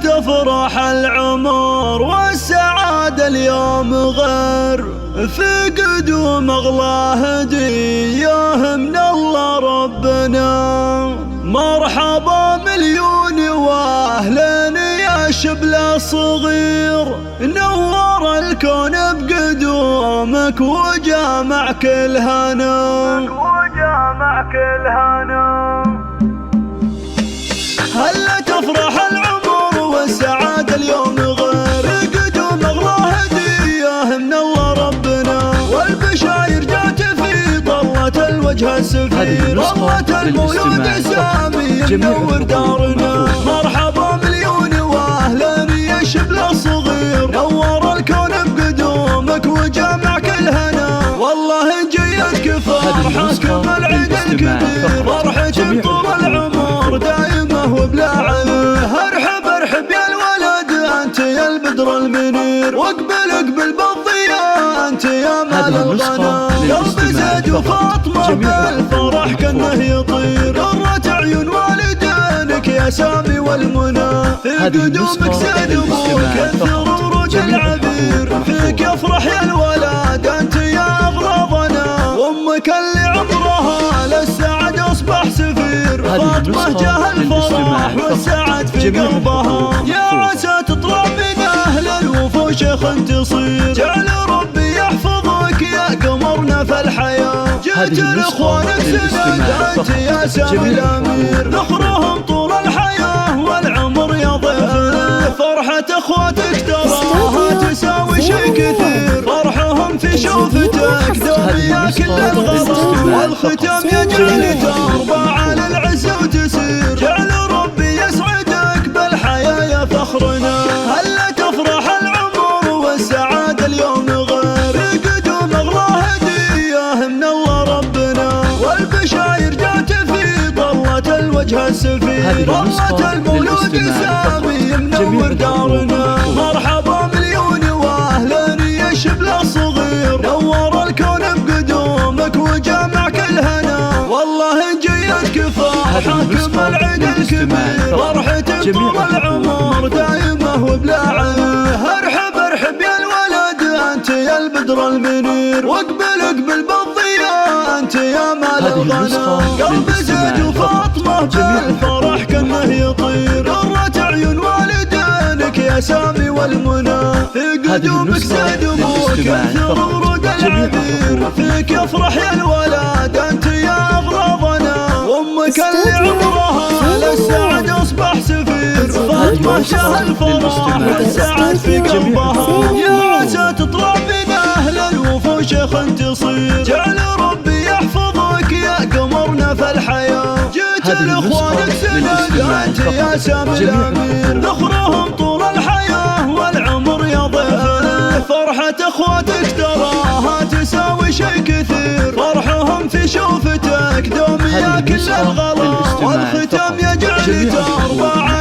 تفرح العمر والسعادة اليوم غير، في قدوم أغلى هدية من الله ربنا. مرحبا مليون واهلين يا شبل صغير، نور الكون بقدومك وجامع كل هنا. هلا تفرح العمر والسعادة اليوم غير، قدوم أغلى هدية من الله ربنا. والبشاير جات في طلة الوجه السفير، طلة المولود سامي منور دارنا. مرحبا مليون واهلا يا شبل صغير، نور الكون بقدومك وجامع كل هنا. والله جيتك فرحة العيد الكبير، فرحة طول العمر دائمة وبلا عيب. ارحب ارحب يا الولد انت يا البدر المنير، واقبل اقبل بالضياء انت يا مال الغنى. قلب زيد وفاطمة بالفرح كانه يطير، قرة عيون والدينك يا سامي والمنى. في قدومك زيد ابوك كثر ورود العبير، فيك يفرح يا الولد انت يا اغلى ظنا. وامك اللي عمرها للسعد اصبح سفير، فاطمة جاه الفرح والسعد في قلبها. يا عسى تطلع من اهل الوفوش تصير، جعل ربي يحفظك يا قمرنا في الحياة. جئت لاخوانك سند انت يا سامي الامير، نخرهم طول الحياة والعمر يا ضيفنا. فرحة اخواتك تراها تساوي شي كثير، فرحهم في شوفتك دوم يا كل الغرام. والختام يجعل تربى على العز وتسير، جعل ربي يسعدك بالحياة يا فخرنا. هلا تفرح العمر والسعادة اليوم غير، قدوم أغلى هدية من الله ربنا. والبشاير جات في طلة الوجه السفير، طلة المولود سامي منور دارنا. مرحبا مليون واهلا يا شبل صغير، نور الكون بقدومك وجامع كل هنا. والله جيتك فرحة العيد الكبير، فرحة طول العمر دائمة وبلا عيب. ارحب ارحب يا الولد انت يا البدر المنير، واقبل اقبل بالضياء انت يا مال الغنى. قلب زيد وفاطمة بالفرح كانه يطير، قرة عيون والدينك يا سامي والمنى. في قدومك زيد ابوك كثر ورود العبير، فيك يفرح يا الولد انت يا اغلى ظنا. وامك اللي عمرها للسعد اصبح سفير، فاطمة شاه الفرح والسعد في قلبها. يا عسى تطلع من اهل الوفوش تصير، جعل ربي يحفظك يا قمرنا في الحياة. جيت لاخوانك سند انت يا سامي الامير، نخرهم طول الحياة والعمر يا ضيفنا. فرحة اخواتك تراها تساوي شي كثير، فرحهم في شوفتك دوم يا كل الغلا. والختام يجعل تربى